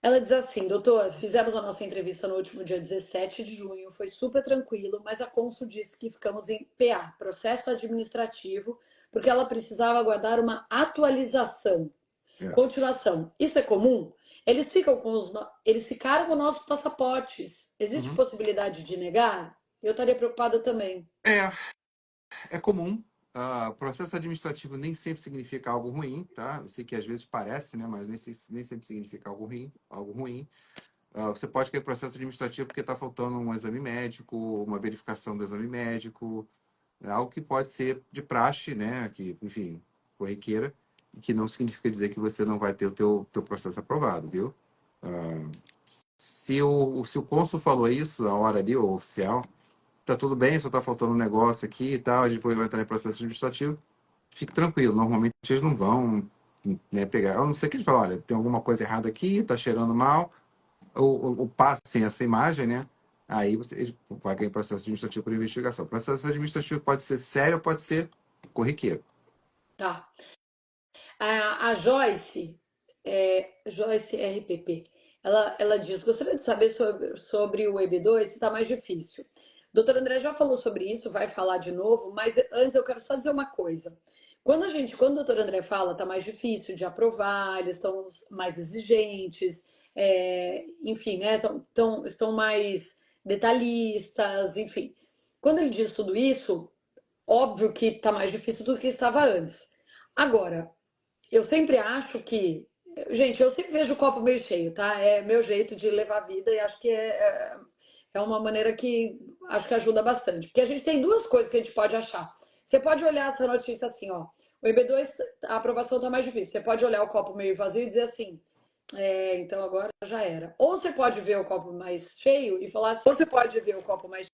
Ela diz assim, doutor, fizemos a nossa entrevista no último dia 17 de junho, foi super tranquilo, mas a cônsul disse que ficamos em PA, processo administrativo, porque ela precisava aguardar uma atualização, É. continuação. Isso é comum? Eles ficaram com nossos passaportes. Existe Uhum. possibilidade de negar? Eu estaria preocupada também. É, é comum. Processo administrativo nem sempre significa algo ruim, tá? Eu sei que às vezes parece, né? Mas nem sempre significa algo ruim, algo ruim. Você pode querer processo administrativo porque está faltando um exame médico, uma verificação do exame médico, é algo que pode ser de praxe, né? Que, enfim, corriqueira, e que não significa dizer que você não vai ter o teu processo aprovado, viu? Ah, se o cônsul falou isso, a hora ali, o oficial, tá tudo bem, só tá faltando um negócio aqui e tal, depois vai entrar em processo administrativo, fique tranquilo. Normalmente eles não vão, né, pegar. A não ser que eles falem, olha, tem alguma coisa errada aqui, tá cheirando mal, ou passem essa imagem, né? Aí você vai ganhar processo administrativo por investigação. O processo administrativo pode ser sério ou pode ser corriqueiro. Tá. A Joyce, Joyce RPP, ela diz: gostaria de saber sobre o EB2 se está mais difícil. Doutor André já falou sobre isso, vai falar de novo, mas antes eu quero só dizer uma coisa. Quando o doutor André fala, está mais difícil de aprovar, eles estão mais exigentes, enfim, né, estão mais detalhistas, enfim. Quando ele diz tudo isso, óbvio que está mais difícil do que estava antes. Agora, eu sempre acho que. Gente, eu sempre vejo o copo meio cheio, tá? É meu jeito de levar a vida e acho que é uma maneira que acho que ajuda bastante. Porque a gente tem duas coisas que a gente pode achar. Você pode olhar essa notícia assim, ó. O EB2, a aprovação tá mais difícil. Você pode olhar o copo meio vazio e dizer assim, então agora já era. Ou você pode ver o copo mais cheio e falar assim, ou você pode ver o copo mais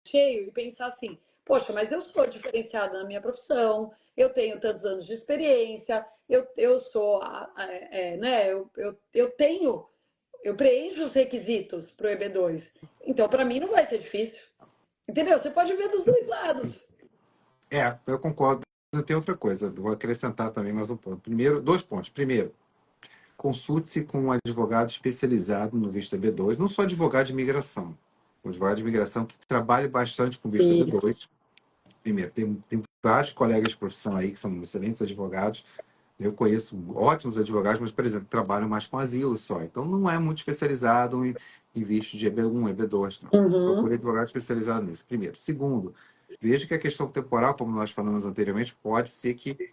cheio e pensar assim: poxa, mas eu sou diferenciada na minha profissão, eu tenho tantos anos de experiência, eu sou, né, eu tenho, eu preencho os requisitos para o EB2. Então, para mim, não vai ser difícil. Entendeu? Você pode ver dos dois lados. Eu concordo. Tem outra coisa, vou acrescentar também mais um ponto. Primeiro, dois pontos. Primeiro, consulte-se com um advogado especializado no visto EB2, não só advogado de imigração, um advogado de imigração que trabalhe bastante com visto Isso. EB2. Primeiro, tem vários colegas de profissão aí que são excelentes advogados. Eu conheço ótimos advogados, mas, por exemplo, trabalham mais com asilo só. Então, não é muito especializado em visto de EB1, EB2, não. Procure Uhum. advogado especializado nisso, primeiro. Segundo, veja que a questão temporal, como nós falamos anteriormente, pode ser que,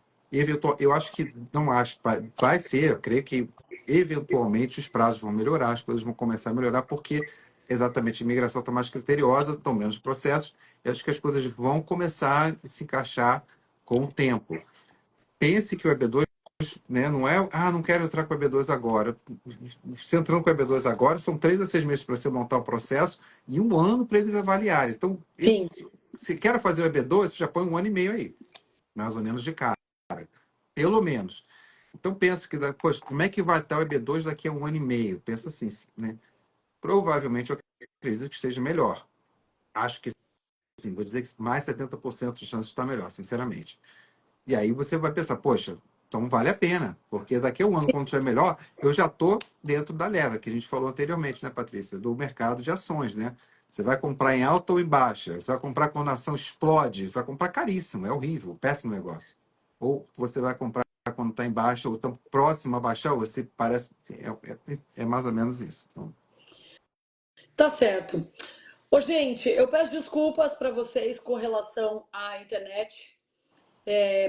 eu acho que, não acho, vai ser, eu creio que, eventualmente, os prazos vão melhorar, as coisas vão começar a melhorar, porque exatamente a imigração está mais criteriosa, estão menos processos, e acho que as coisas vão começar a se encaixar com o tempo. Pense que o EB2, né, não é, não quero entrar com o EB2 agora. Você entrando com o EB2 agora, são 3 a 6 meses para você montar o processo e um ano para eles avaliarem. Então, Sim. se quer fazer o EB2, você já põe um ano e meio aí, mais ou menos de cara. Pelo menos. Então, pensa que, poxa, como é que vai estar o EB2 daqui a um ano e meio? Pensa assim, né? Provavelmente, eu acredito que esteja melhor. Acho que, sim, vou dizer que mais 70% de chance de estar melhor, sinceramente. E aí você vai pensar, poxa, então vale a pena, porque daqui a um ano, quando estiver melhor, eu já estou dentro da leva, que a gente falou anteriormente, né, Patrícia? Do mercado de ações, né? Você vai comprar em alta ou em baixa, você vai comprar quando a ação explode, você vai comprar caríssimo, é horrível, péssimo negócio. Ou você vai comprar quando está em baixa, ou tão próximo a baixar, você parece. É mais ou menos isso. Então, Tá certo. Ô, gente, eu peço desculpas para vocês com relação à internet.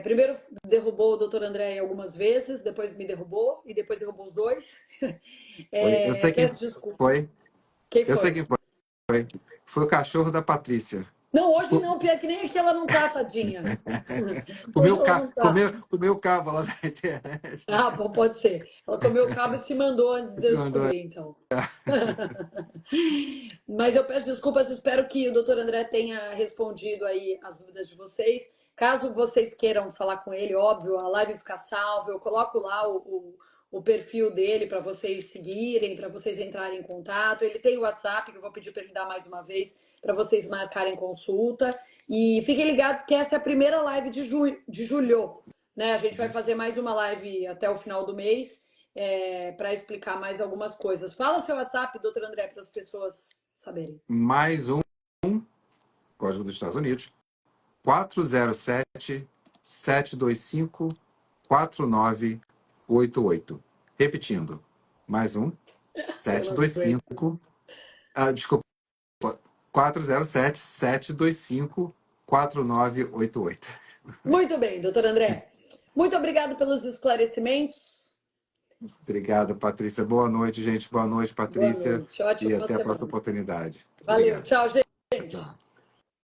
Primeiro derrubou o doutor André algumas vezes, depois me derrubou e depois derrubou os dois. eu sei quem Peço desculpas. foi, Quem eu sei foi? quem foi. Foi o cachorro da Patrícia. Não, hoje não, pior que nem aqui ela não tá, tadinha. Hoje Comeu, ela não tá. comeu cabo lá na internet. Ah, bom, pode ser. Ela comeu o cabo e se mandou antes de eu Mandou. descobrir, então. Mas eu peço desculpas, espero que o doutor André tenha respondido aí as dúvidas de vocês. Caso vocês queiram falar com ele, óbvio, a live fica salva, eu coloco lá o perfil dele para vocês seguirem, para vocês entrarem em contato. Ele tem o WhatsApp, que eu vou pedir para ele dar mais uma vez, para vocês marcarem consulta. E fiquem ligados que essa é a primeira live de julho, né? A gente vai fazer mais uma live até o final do mês para explicar mais algumas coisas. Fala seu WhatsApp, doutor André, para as pessoas saberem. Mais um código dos Estados Unidos, 407-725-4988. Repetindo, mais um, Eu não aguento. 725, desculpa, 407-725-4988. Muito bem, doutor André. Muito obrigado pelos esclarecimentos. Obrigado, Patrícia. Boa noite, gente. Boa noite, Boa Patrícia. noite. Ótima E até a próxima semana. oportunidade. Valeu. Obrigado. Tchau, gente. Tchau.